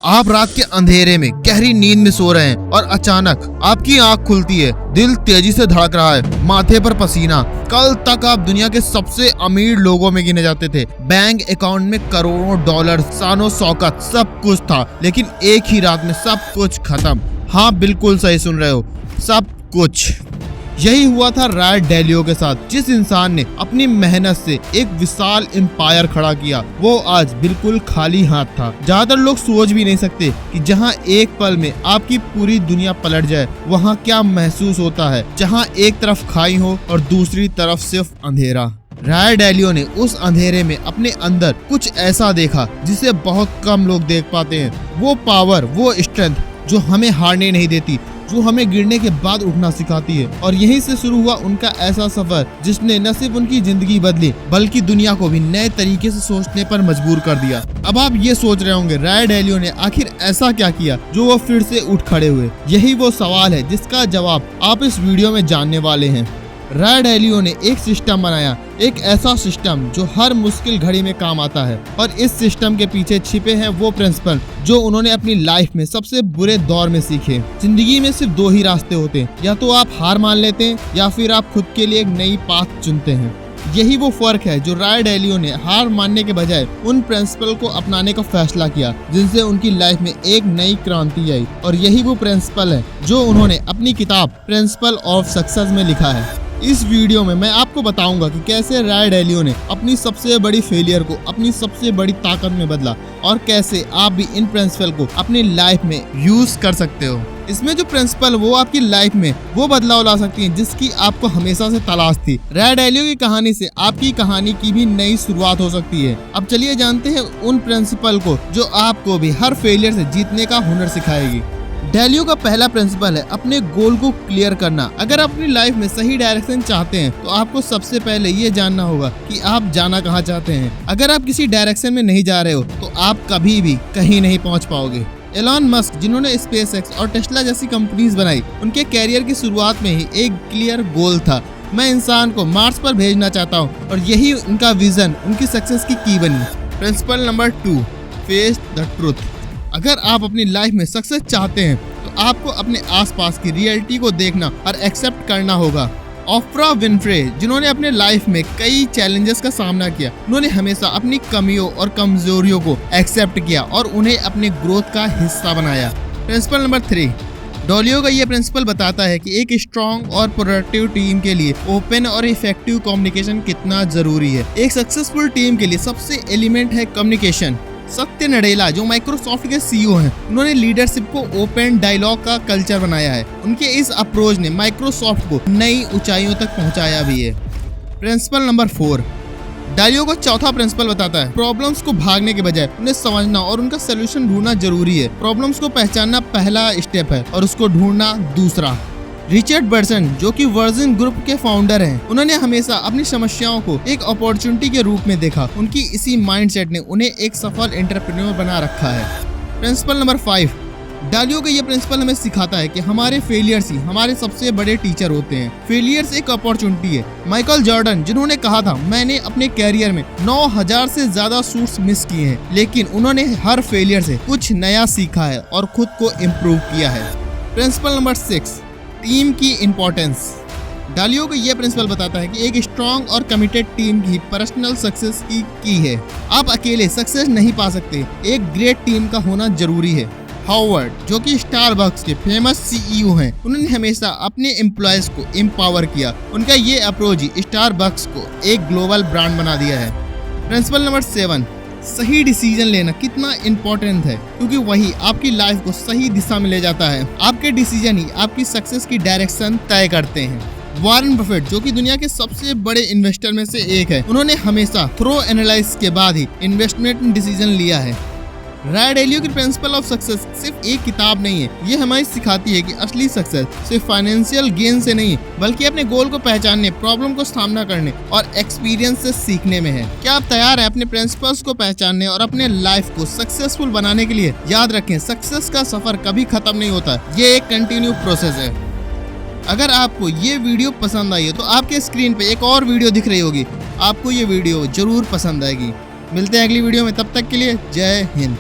आप रात के अंधेरे में गहरी नींद में सो रहे हैं और अचानक आपकी आंख खुलती है। दिल तेजी से धड़क रहा है, माथे पर पसीना। कल तक आप दुनिया के सबसे अमीर लोगों में गिने जाते थे। बैंक अकाउंट में करोड़ों डॉलर, शानो शौकत सब कुछ था, लेकिन एक ही रात में सब कुछ खत्म। हाँ, बिल्कुल सही सुन रहे हो, सब कुछ। यही हुआ था राय डैलियो के साथ। जिस इंसान ने अपनी मेहनत से एक विशाल एम्पायर खड़ा किया, वो आज बिल्कुल खाली हाथ था। ज्यादातर लोग सोच भी नहीं सकते कि जहां एक पल में आपकी पूरी दुनिया पलट जाए, वहां क्या महसूस होता है। जहां एक तरफ खाई हो और दूसरी तरफ सिर्फ अंधेरा। राय डैलियो ने उस अंधेरे में अपने अंदर कुछ ऐसा देखा जिसे बहुत कम लोग देख पाते हैं। वो पावर, वो स्ट्रेंथ जो हमें हारने नहीं देती, जो हमें गिरने के बाद उठना सिखाती है। और यहीं से शुरू हुआ उनका ऐसा सफर जिसने न सिर्फ उनकी जिंदगी बदली, बल्कि दुनिया को भी नए तरीके से सोचने पर मजबूर कर दिया। अब आप ये सोच रहे होंगे, राय डैलियो ने आखिर ऐसा क्या किया जो वो फिर से उठ खड़े हुए। यही वो सवाल है जिसका जवाब आप इस वीडियो में जानने वाले हैं। राय डैलियो ने एक सिस्टम बनाया, एक ऐसा सिस्टम जो हर मुश्किल घड़ी में काम आता है। और इस सिस्टम के पीछे छिपे हैं वो प्रिंसिपल जो उन्होंने अपनी लाइफ में सबसे बुरे दौर में सीखे। जिंदगी में सिर्फ दो ही रास्ते होते हैं, या तो आप हार मान लेते हैं या फिर आप खुद के लिए एक नई पाथ चुनते हैं। यही वो फर्क है जो राय डैलियो ने हार मानने के बजाय उन प्रिंसिपल को अपनाने का फैसला किया, जिनसे उनकी लाइफ में एक नई क्रांति आई। और यही वो प्रिंसिपल है जो उन्होंने अपनी किताब प्रिंसिपल ऑफ सक्सेस में लिखा है। इस वीडियो में मैं आपको बताऊंगा कि कैसे राय डैलियो ने अपनी सबसे बड़ी फेलियर को अपनी सबसे बड़ी ताकत में बदला, और कैसे आप भी इन प्रिंसिपल को अपनी लाइफ में यूज कर सकते हो। इसमें जो प्रिंसिपल वो आपकी लाइफ में वो बदलाव ला सकती हैं जिसकी आपको हमेशा से तलाश थी। राय डैलियो की कहानी से आपकी कहानी की भी नई शुरुआत हो सकती है। अब चलिए जानते हैं उन प्रिंसिपल को जो आपको भी हर फेलियर से जीतने का हुनर सिखाएगी। डैलियो का पहला प्रिंसिपल है अपने गोल को क्लियर करना। अगर आप अपनी लाइफ में सही डायरेक्शन चाहते हैं तो आपको सबसे पहले ये जानना होगा कि आप जाना कहाँ चाहते हैं। अगर आप किसी डायरेक्शन में नहीं जा रहे हो तो आप कभी भी कहीं नहीं पहुँच पाओगे। एलॉन मस्क, जिन्होंने स्पेसएक्स और टेस्ला जैसी कंपनीज बनाई, उनके कैरियर की शुरुआत में ही एक क्लियर गोल था, मैं इंसान को मार्स पर भेजना चाहता हूँ। और यही उनका विजन उनकी सक्सेस की की बनी। Principle number 2, face the truth. अगर आप अपनी लाइफ में सक्सेस चाहते हैं तो आपको अपने आसपास की रियलिटी को देखना और एक्सेप्ट करना होगा। ओप्रा विनफ्रे, जिन्होंने अपने लाइफ में कई चैलेंजेस का सामना किया, उन्होंने हमेशा अपनी कमियों और कमजोरियों को एक्सेप्ट किया और उन्हें अपने ग्रोथ का हिस्सा बनाया। प्रिंसिपल नंबर 3, डैलियो का ये प्रिंसिपल बताता है कि एक स्ट्रॉन्ग और प्रोडक्टिव टीम के लिए ओपन और इफेक्टिव कम्युनिकेशन कितना जरूरी है। एक सक्सेसफुल टीम के लिए सबसे एलिमेंट है कम्युनिकेशन। सत्य नडेला, जो माइक्रोसॉफ्ट के सीईओ हैं, उन्होंने लीडरशिप को ओपन डायलॉग का कल्चर बनाया है। उनके इस अप्रोच ने माइक्रोसॉफ्ट को नई ऊंचाइयों तक पहुंचाया भी है। प्रिंसिपल नंबर 4, डैलियो का चौथा प्रिंसिपल बताता है प्रॉब्लम्स को भागने के बजाय उन्हें समझना और उनका सोल्यूशन ढूंढना जरूरी है। प्रॉब्लम्स को पहचानना पहला स्टेप है और उसको ढूंढना दूसरा। रिचर्ड बर्सन, जो कि वर्जिन ग्रुप के फाउंडर हैं, उन्होंने हमेशा अपनी समस्याओं को एक अपॉर्चुनिटी के रूप में देखा। उनकी इसी माइंडसेट ने उन्हें एक सफल एंटरप्रेन्योर बना रखा है। प्रिंसिपल नंबर 5, डैलियो का ये प्रिंसिपल हमें सिखाता है कि हमारे फेलियर्स ही हमारे सबसे बड़े टीचर होते हैं। फेलियर्स एक अपॉर्चुनिटी है। माइकल जॉर्डन, जिन्होंने कहा था मैंने अपने कैरियर में 9000 से ज्यादा शूट्स मिस किए हैं, लेकिन उन्होंने हर फेलियर से कुछ नया सीखा है और खुद को इम्प्रूव किया है। प्रिंसिपल नंबर 6, टीम की इम्पोर्टेंस। डैलियो का यह प्रिंसिपल बताता है कि एक स्ट्रॉन्ग और कमिटेड टीम की पर्सनल सक्सेस की है। आप अकेले सक्सेस नहीं पा सकते, एक ग्रेट टीम का होना जरूरी है। हावर्ड, जो कि स्टारबक्स के फेमस सीईओ हैं, उन्होंने हमेशा अपने एम्प्लॉयज को एम्पावर किया। उनका ये अप्रोच ही स्टारबक्स को एक ग्लोबल ब्रांड बना दिया है। प्रिंसिपल नंबर 7, सही डिसीजन लेना कितना इम्पोर्टेंट है, क्योंकि वही आपकी लाइफ को सही दिशा में ले जाता है। आपके डिसीजन ही आपकी सक्सेस की डायरेक्शन तय करते हैं। वॉरेन बफेट, जो कि दुनिया के सबसे बड़े इन्वेस्टर में से एक है, उन्होंने हमेशा थ्रो एनालिसिस के बाद ही इन्वेस्टमेंट डिसीजन लिया है। राय डैलियो की प्रिंसिपल ऑफ सक्सेस सिर्फ एक किताब नहीं है, ये हमें सिखाती है कि असली सक्सेस सिर्फ फाइनेंशियल गेन से नहीं, बल्कि अपने गोल को पहचानने, प्रॉब्लम को सामना करने और एक्सपीरियंस से सीखने में है। क्या आप तैयार हैं अपने प्रिंसिपल्स को पहचानने और अपने लाइफ को सक्सेसफुल बनाने के लिए? याद रखें, सक्सेस का सफर कभी खत्म नहीं होता, ये एक कंटिन्यू प्रोसेस है। अगर आपको ये वीडियो पसंद आई है तो आपके स्क्रीन पे एक और वीडियो दिख रही होगी, आपको ये वीडियो जरूर पसंद आएगी। मिलते हैं अगली वीडियो में, तब तक के लिए जय हिंद।